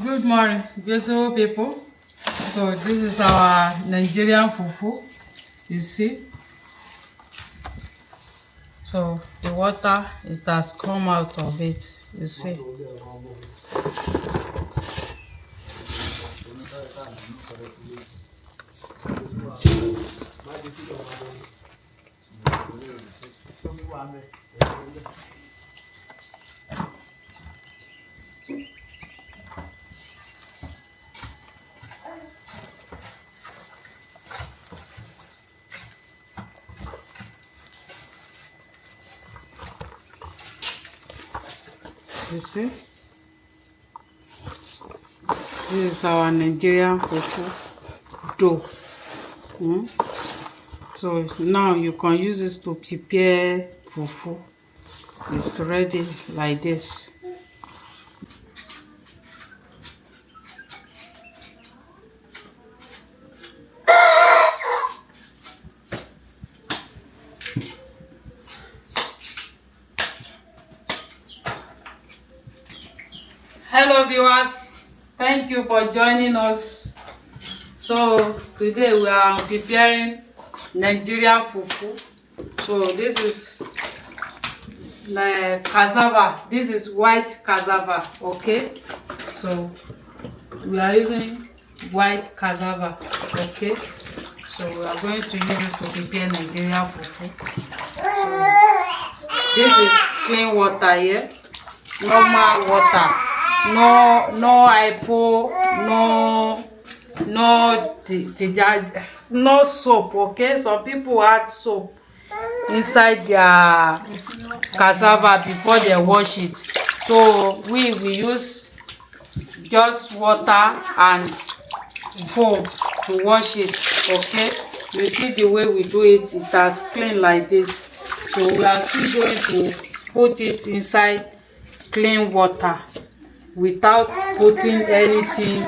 Good morning, beautiful people. So this is our Nigerian fufu. You see, so the water it has come out of it. You see. You see, this is our Nigerian fufu dough. So now you can use this to prepare fufu. It's ready like this. Hello viewers, thank you for joining us. So today we are preparing Nigerian fufu. So this is cassava. This is white cassava. Okay, so we are using white cassava. Okay, so we are going to use this to prepare Nigerian fufu. So this is clean water here, normal water. No hypo, no soap. Okay, some people add soap inside their cassava before they wash it. So we use just water and foam to wash it. Okay, you see the way we do it, it has clean like this. So we are still going to put it inside clean water without putting anything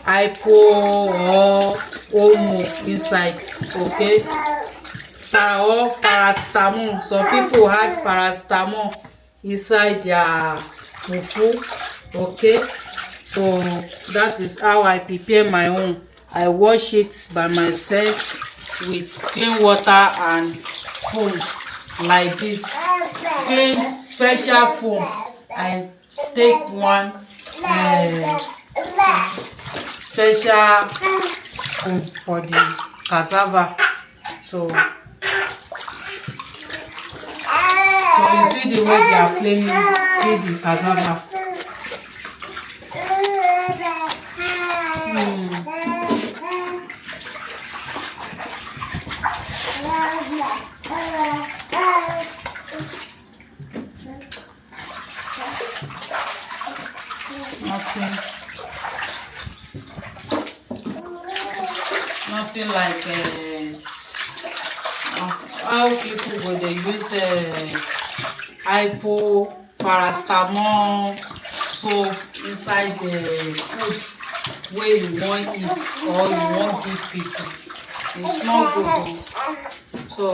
hypo or omo inside. Okay, or paracetamol. Some people had paracetamol inside their fufu. Okay, so that is how I prepare my own. I wash it by myself with clean water and foam like this. Clean special foam. I take one special foam for the cassava. So you see the way they are cleaning the cassava. Nothing like how people go they use hypo, paracetamol soap inside the food where you want it or you want give people. It's not good. So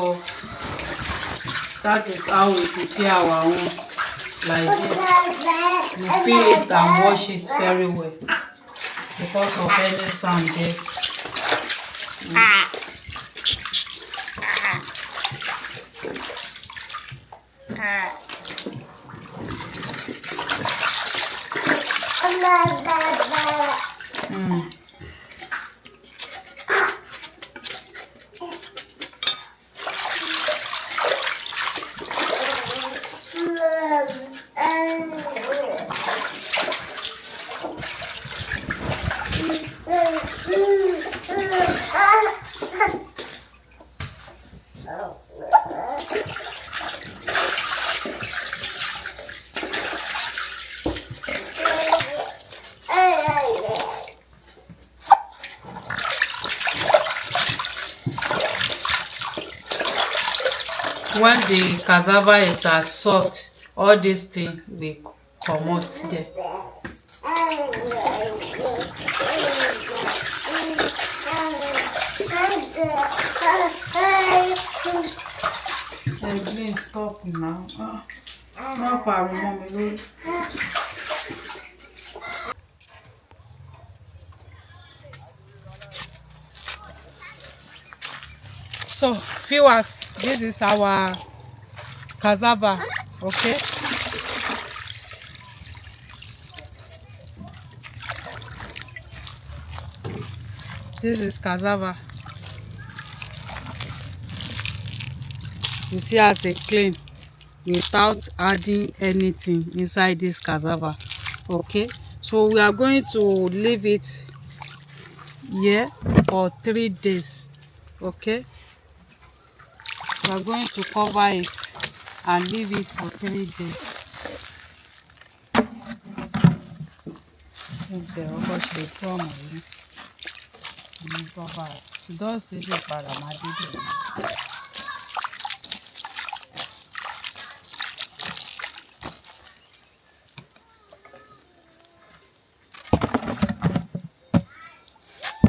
that is how we prepare our own like this. You peel it and wash it very well because of any sound there. When the cassava is as soft, all these things will come out there. Please stop now. Not far, mommy. So viewers, this is our cassava. Okay, this is cassava. You see as it clean without adding anything inside this cassava. Okay, so we are going to leave it here for 3 days. Okay, we are going to cover it and leave it for 3 days.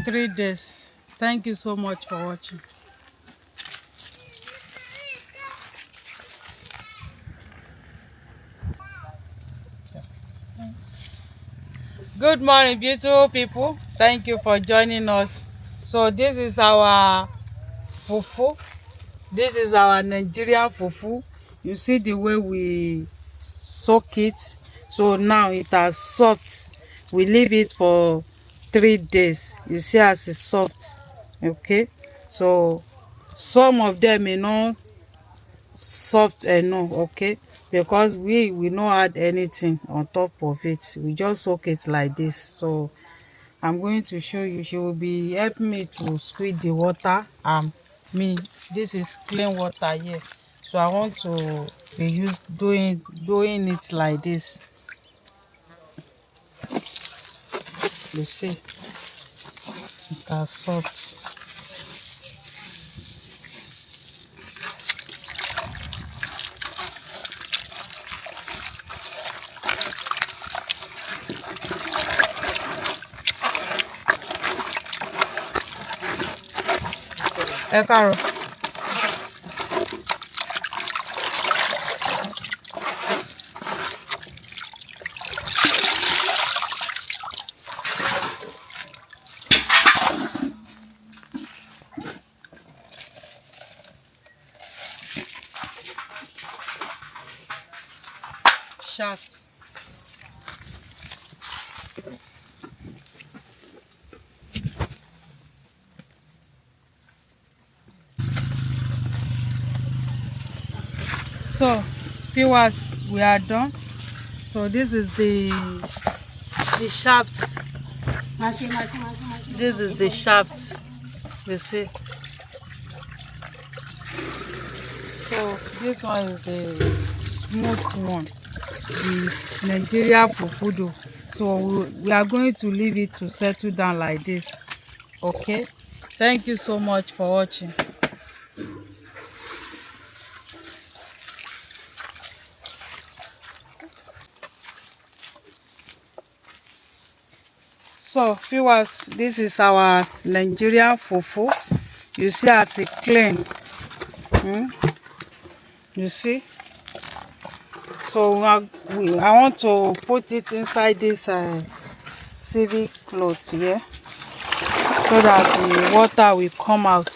Three days. Thank you so much for watching. Good morning, beautiful people. Thank you for joining us. So this is our fufu. This is our Nigerian fufu. You see the way we soak it. So now it has soft. We leave it for 3 days. You see as it's soft. Okay, so some of them may not soft enough. Okay, because we not add anything on top of it. We just soak it like this. So I'm going to show you. She will be helping me to squeeze the water. Me, this is clean water here, so I want to be doing it like this. You see, it is soft. Ẹ káàárọ̀. Shaft. So viewers, we are done. So this is the shaft. This is the shaft. You see. So this one is the smooth one, the Nigerian fufu. So we are going to leave it to settle down like this. Okay, thank you so much for watching. So viewers, this is our Nigerian fufu. You see as it clean. You see. So I want to put it inside this civic cloth here, so that the water will come out.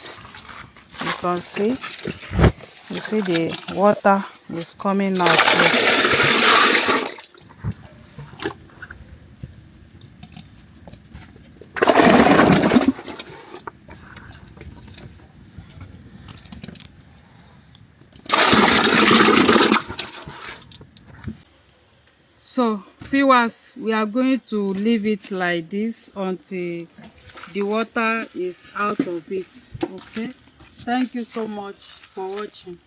You can see. You see the water is coming out here. So viewers, we are going to leave it like this until the water is out of it. Okay, thank you so much for watching.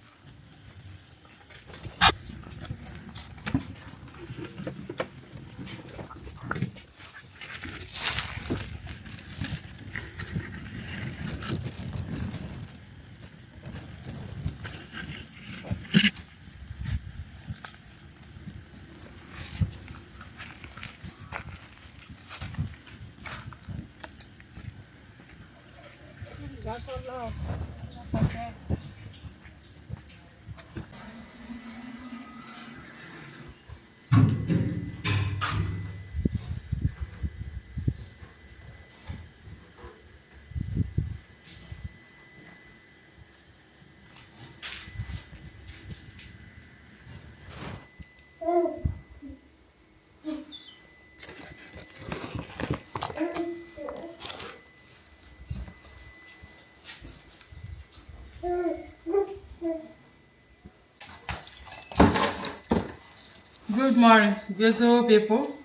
Good morning, beautiful people.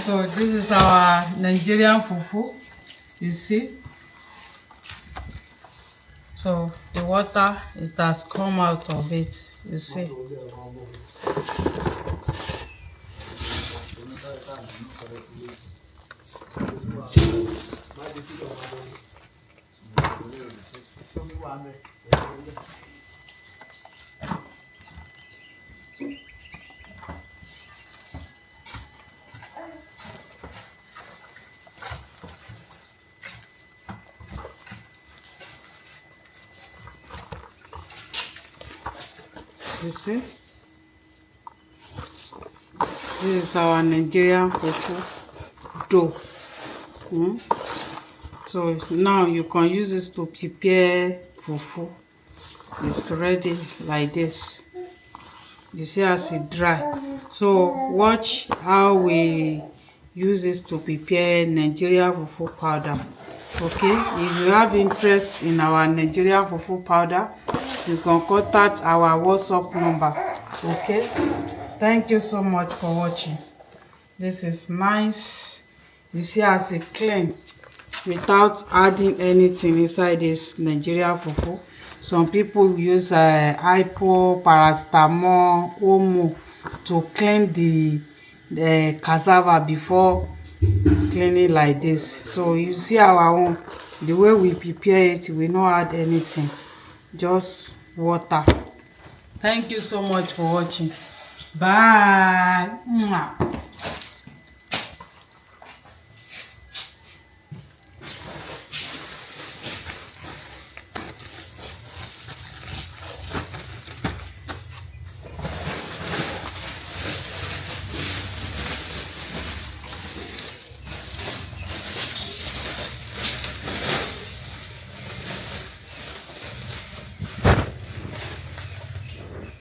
So this is our Nigerian fufu. You see, so the water, it has come out of it. You see. You see, this is our Nigerian fufu dough. So now you can use this to prepare fufu. It's ready like this. You see as it dry. So watch how we use this to prepare Nigerian fufu powder. Okay, if you have interest in our Nigerian fufu powder, you can contact our WhatsApp number. Okay, thank you so much for watching. This is nice. You see as it clean without adding anything inside this Nigerian fufu. Some people use hypo, paracetamol, omo to clean the cassava before cleaning like this. So you see our own, the way we prepare it, we not add anything, just water. Thank you so much for watching. Bye.